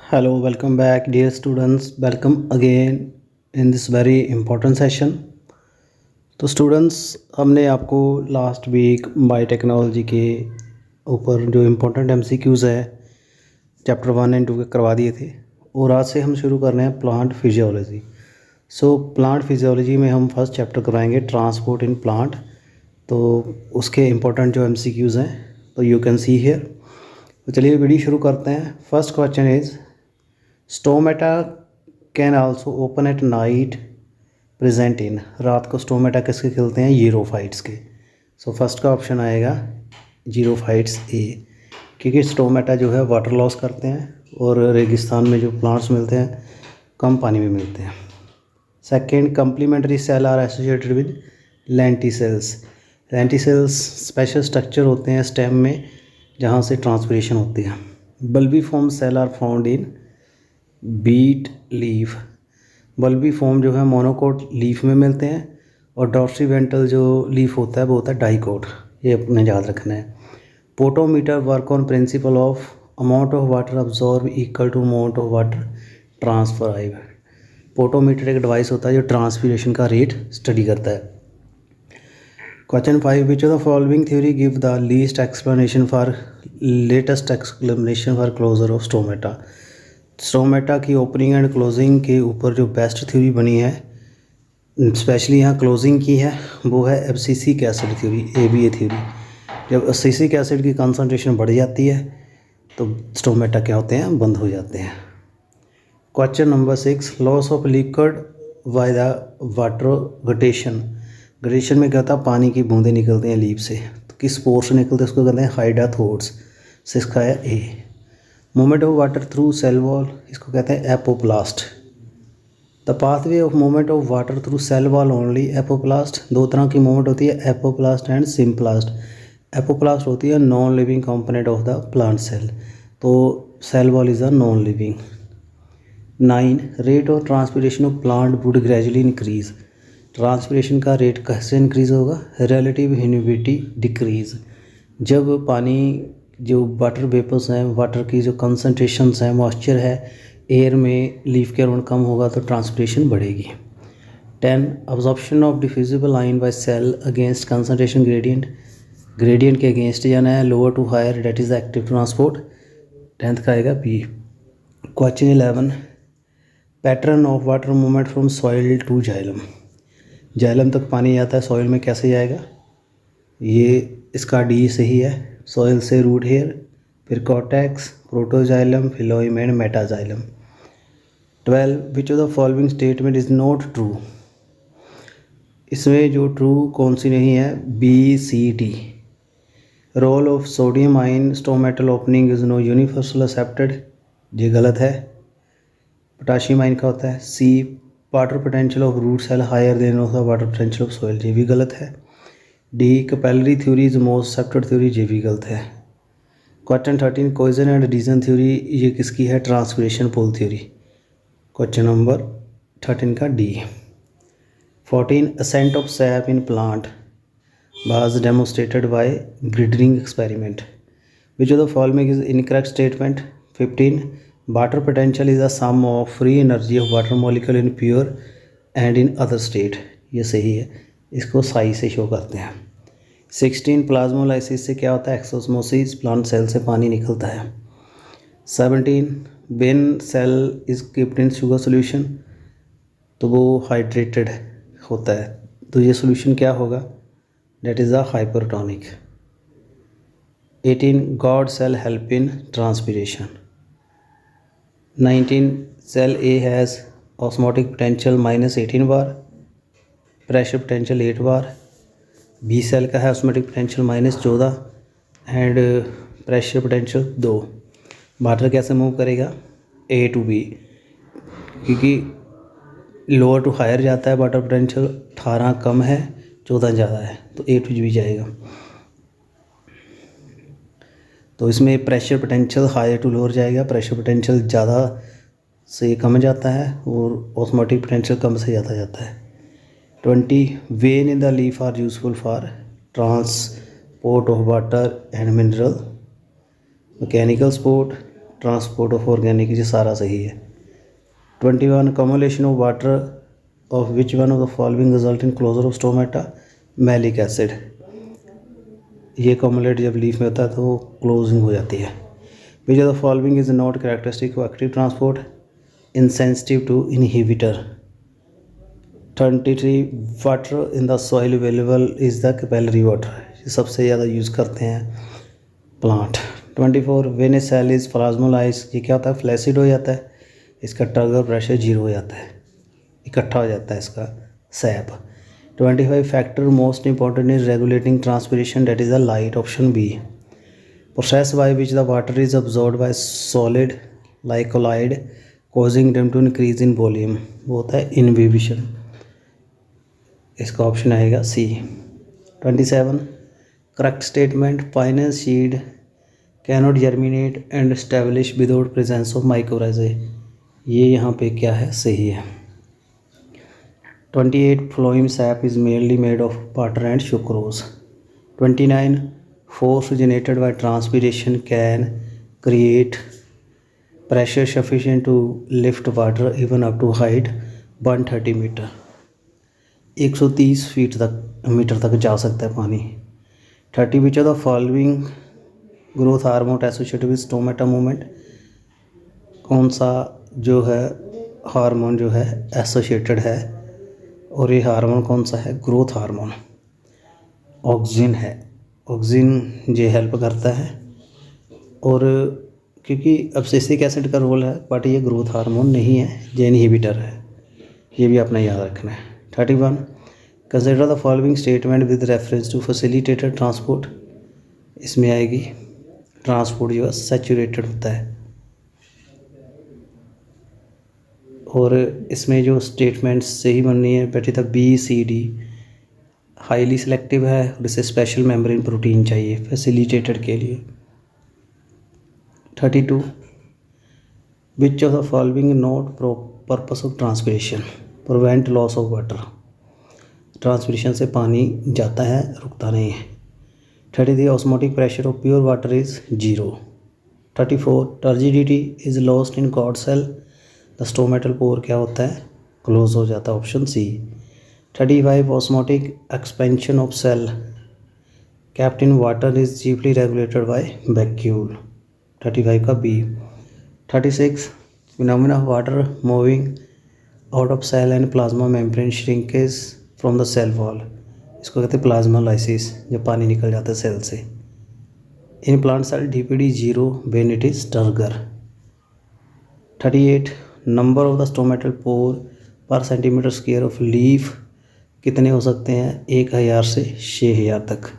Hello, welcome back, dear students. Welcome again in this very important session. तो students हमने आपको last week biotechnology के ऊपर जो इम्पोर्टेंट एमसीक्यूज़ है चैप्टर 1 और 2 के करवा दिए थे और आज से हम शुरू कर रहे हैं प्लांट फिजियोलॉजी। प्लांट फिजियोलॉजी में हम फर्स्ट चैप्टर करवाएंगे ट्रांसपोर्ट इन प्लांट। तो उसके इम्पोर्टेंट जो एमसीक्यूज़ हैं तो यू कैन सी हियर। तो चलिए वीडियो शुरू करते हैं। First question is stomata can also open at night present in. रात को स्टोमेटा किसके खिलते हैं? जीरोफाइट्स के। फर्स्ट का ऑप्शन आएगा जीरोफाइट्स ए, क्योंकि स्टोमेटा जो है वाटर लॉस करते हैं और रेगिस्तान में जो प्लांट्स मिलते हैं कम पानी में मिलते हैं। Second, complementary cell are associated with lenticels. Lenticels special structure होते हैं स्टेम में जहाँ से ट्रांसपिरेशन होती है। Bulliform cell are found in beet leaf. Bulliform जो है मोनोकोट लीफ में मिलते हैं और डॉर्सीवेंटल जो लीफ होता है वो होता है डाइकोट। ये अपने याद रखना है। Potometer work on principle of amount of water absorb equal to amount of water transfer. Potometer एक डिवाइस होता है जो ट्रांसपीरेशन का रेट स्टडी करता है। Question 5, which of the following theory give the least explanation for latest explanation for closure of stomata. Stomata की opening and closing के ऊपर जो बेस्ट थ्योरी बनी है, स्पेशली यहाँ क्लोजिंग की है, वो है abscisic acid theory, ABA theory. जब एब्सिसिक एसिड की कंसंट्रेशन बढ़ जाती है तो स्टोमेटा क्या होते हैं? बंद हो जाते हैं। Question number 6, loss of liquid by the water guttation. Guttation में क्या होता है? पानी की बूंदें निकलती हैं लीफ से, तो किस पोर से निकलते हैं? उसको कहते हैं हाइडाथोड्स। इसका है A. Movement of water through cell wall, इसको कहते हैं apoplast. The pathway of movement of water through cell wall only apoplast. दो तरह की मूवमेंट होती है, एपोप्लास्ट एंड सिम्प्लास्ट। एपोप्लास्ट होती है non living component of the plant cell, तो cell wall is a non living. 9, rate of transpiration of plant would gradually increase. Transpiration का rate कैसे इंक्रीज होगा? Relative humidity decrease. जब पानी जो water vapours हैं, वाटर की जो कंसनट्रेशंस हैं, मॉइस्चर है एयर में, लीफ के अराउंड कम होगा तो ट्रांसपिरेशन बढ़ेगी। 10, absorption of diffusible ion by cell against concentration gradient. Gradient के अगेंस्ट जाना है, lower to higher, that is active transport. 10th का आएगा B. Question 11, pattern of water movement from soil to xylem. Xylem तक पानी जाता है, सॉइल में कैसे जाएगा? ये इसका डी सही है। सॉइल से रूट हेयर, फिर cortex, protoxylem, phloem and metaxylem. 12, which of the following statement is not true. इसमें जो ट्रू कौन सी नहीं है? BCD। Role of sodium ion stomatal opening is no universal accepted, ये गलत है। पोटाशियम आयन का होता है। C, water potential of root cell higher than of the water potential of soil, ये भी गलत है। D, capillary theory is most accepted theory, ये भी गलत है। Question 13, cohesion and adhesion theory, ये किसकी है? Transpiration pull theory. Question number 13 का D। 14, ascent of sap in plant was demonstrated by ब्रीडरिंग experiment. Which of the following is incorrect statement. 15, water potential is the sum of free energy of water molecule in pure and in other state, ये सही है, इसको साई से show करते हैं। 16, plasmolysis से क्या होता है? एक्सोस्मोसिस, प्लांट सेल से पानी निकलता है। 17, when cell is kept in sugar solution, तो वो हाइड्रेटेड होता है, तो ये सोल्यूशन क्या होगा? That is a hypertonic. 18, guard cell help in transpiration. 19, cell A has osmotic potential -18 bar, pressure potential 8 bar. B cell का है osmotic potential -14 and pressure potential 2। Water कैसे मूव करेगा? A to B, क्योंकि lower to higher जाता है, water potential 18 कम है, 14 ज़्यादा है, तो A to B जाएगा। तो इसमें pressure potential higher to lower जाएगा, प्रेशर पोटेंशियल ज़्यादा से कम जाता है और ऑस्मोटिक पोटेंशियल कम से ज़्यादा जाता है। 20, vein in the leaf are useful for transport of water and mineral. Mechanical support, transport of organic, ये सारा सही है। 21 cumulation of water of which one of the following result in closure of stomata, malic acid. ये cumulate जब leaf में होता है तो क्लोजिंग हो जाती है। Which of the following is not characteristic of active transport, insensitive to inhibitor। 23 water in the soil available is the capillary water, ये सबसे ज़्यादा यूज़ करते हैं plant. 24 when a cell is plasmolyse, ये क्या होता है, फ्लैसिड हो जाता है, इसका टर्गर प्रेशर 0 हो जाता है, इकट्ठा हो जाता है इसका sap. 25 factor most important is regulating transpiration, that is the light, option B. Process by which the water is absorbed by solid like colloid causing them to increase in volume, वो होता है इनहिबिशन, इसका option आएगा C. 27 correct statement, Pinus seed cannot germinate and establish without presence of mycorrhizae, ये यहाँ पे क्या है, सही है। 28 phloem sap is mainly made of water and sucrose. 29 force generated by transpiration can create pressure sufficient to lift water even up to height 130 metre, 130 feet तक metre तक जा सकता है पानी। 30 which of the following growth hormone associated with stomata movement, कौन सा जो है हार्मोन जो है एसोसिएटेड है, और ये हार्मोन कौन सा है, ग्रोथ हार्मोन, ऑक्सिन है, ऑक्सिन ये हेल्प करता है, और क्योंकि अब्सिसिक एसिड का रोल है, बट ये ग्रोथ हार्मोन नहीं है, ये इनहिबिटर है, ये भी आपने याद रखना है। 31 consider the following statement with reference to facilitated transport, इसमें आएगी ट्रांसपोर्ट जो है सैचुरेटेड होता है, और इसमें जो स्टेटमेंट्स सही बननी है बेटे था B C D, highly selective है और इसे स्पेशल मेम्ब्रेन प्रोटीन चाहिए फैसिलिटेटेड के लिए। 32 which of the following not purpose of transpiration, prevent loss of water, transpiration से पानी जाता है, रुकता नहीं है। 33 osmotic pressure of pure water is 0। 34 turgidity is lost in guard cell, the stomatal pore क्या होता है, क्लोज हो जाता है, option C. 35 osmotic expansion of cell kept in water is chiefly regulated by vacuole, 35 का B. 36 phenomena of water moving out of cell and plasma membrane shrinkage from the cell wall, इसको कहते हैं plasmolysis, जब पानी निकल जाता है cell से। In plant cell DPD 0 when it is turgor. 38 number of the stomatal pore पर सेंटीमीटर स्क्वायर ऑफ लीफ कितने हो सकते हैं, 1000 से 6000 तक,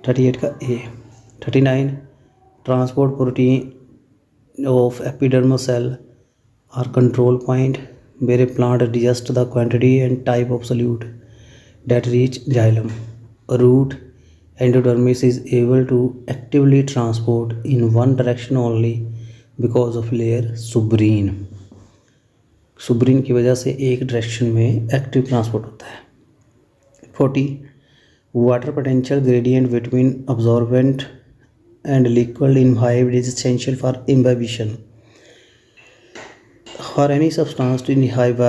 38 का A. 39 transport protein of epidermal cell are control point where a plant adjust the quantity and type of solute that reach xylem root endodermis is able to actively transport in one direction only because of layer subrine, सुब्रीन की वजह से एक direction में active transport होता है। 40 water potential gradient between absorbent and liquid imbibed is essential for imbibition, for any substance to imbibe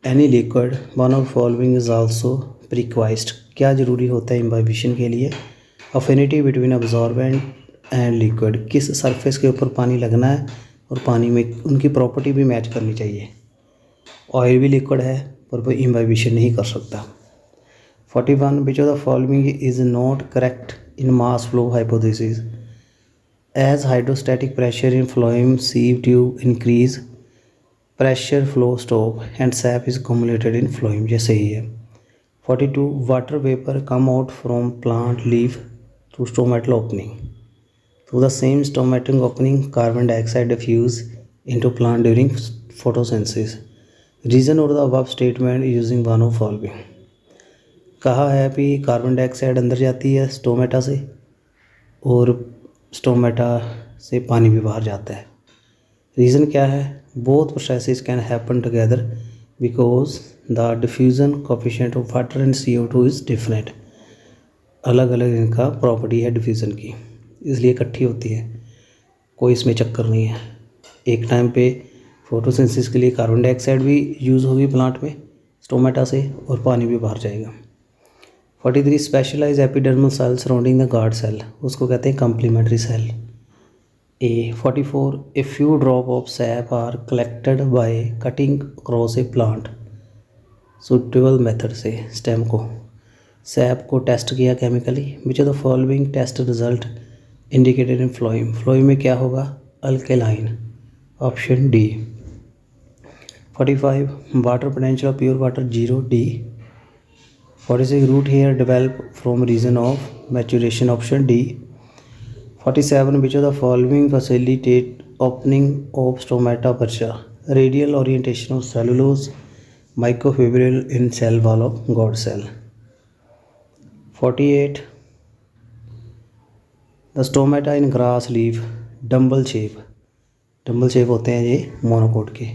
any liquid one of following is also prerequisite, क्या ज़रूरी होता है इम्बाइबिशन के लिए, affinity between absorbent and liquid, किस surface के ऊपर पानी लगना है और पानी में उनकी प्रॉपर्टी भी मैच करनी चाहिए। ऑयल भी लिक्विड है पर वो इम्बाइबिशन नहीं कर सकता। 41 which of the following is not correct in mass flow hypothesis, as hydrostatic pressure in phloem sieve tube increase pressure flow stop and sap is cumulated in phloem, ये सही है। 42 water vapour come out from plant leaf through stomatal opening, through the same stomatal opening carbon dioxide diffuse into plant during photosynthesis, reason और the above statement using one of following, कहा है कि carbon dioxide अंदर जाती है stomata से और stomata से पानी भी बाहर जाता है, रीज़न क्या है, both processes can happen together because the diffusion coefficient of water and CO2 is different, अलग अलग इनका प्रॉपर्टी है डिफ्यूज़न की, इसलिए इकट्ठी होती है। कोई इसमें चक्कर नहीं है। एक टाइम पे फोटोसिंथेसिस के लिए कार्बन डाइऑक्साइड भी यूज़ होगी प्लांट में स्टोमेटा से, और पानी भी बाहर जाएगा। 43 specialise epidermal cell surrounding the guard cell, उसको कहते हैं complementary cell. A 44 a few drop of sap are collected by cutting across a plant suitable method से स्टेम को सैप को टेस्ट किया chemically. Which of the following test result indicated in phloem, phloem में क्या होगा alkaline, option D. 45 water potential of pure water 0 D. 46 root hair develop from region of maturation, option D. 47 which of the following facilitate opening of stomata bursa, radial orientation of cellulose microfibril in cell wall of God cell। 48 the stomata in grass leaf dumbbell shape होते हैं ये monocot के।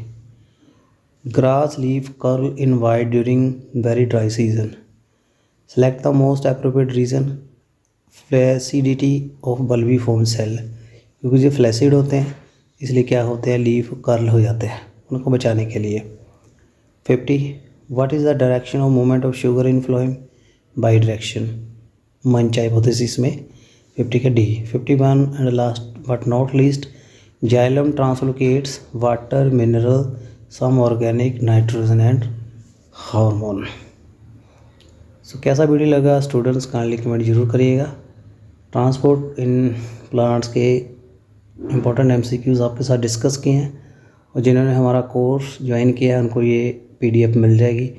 Grass leaf curl in wide during very dry season, select the most appropriate reason flaccidity of bulliform cell, क्योंकि जो flaccid होते हैं इसलिए क्या होते हैं लीफ कर्ल हो जाते हैं उनको बचाने के लिए। 50 what is the direction of movement of sugar in phloem, bi direction, Munch hypothesis में 50 का D. 51 and last but not least xylem translocates water mineral some organic nitrogen and hormone. So कैसा वीडियो लगा students, kindly comment जरूर करिएगा। Transport in plants के important MCQs आपके साथ discuss किए हैं, और जिन्होंने हमारा कोर्स ज्वाइन किया है उनको ये पीडीएफ मिल जाएगी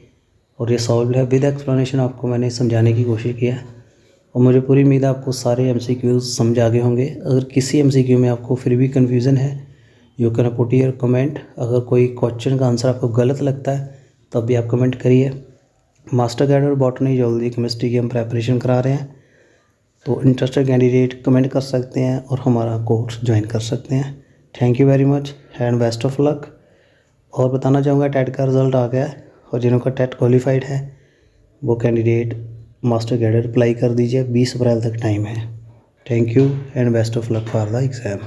और ये सॉल्व है विद एक्सप्लेनेशन। आपको मैंने समझाने की कोशिश किया है और मुझे पूरी उम्मीद है आपको सारे एमसीक्यूज़ समझ आ गए होंगे। अगर किसी एमसीक्यू में आपको फिर भी कन्फ्यूज़न है you can put your comment. अगर कोई क्वेश्चन का आंसर आपको गलत लगता है तब भी आप कमेंट करिए। मास्टर गाइड और बॉटनी जूलॉजी केमिस्ट्री की हम प्रेपरेशन करा रहे हैं, तो इंटरेस्टेड कैंडिडेट कमेंट कर सकते हैं और हमारा कोर्स ज्वाइन कर सकते हैं। Thank you very much and best of luck. और बताना चाहूँगा टेट का रिज़ल्ट आ गया है और जिनका टेट क्वालिफाइड है वो कैंडिडेट मास्टर गाइड अप्लाई कर दीजिए, 20 अप्रैल तक टाइम है। Thank you and best of luck for the exam.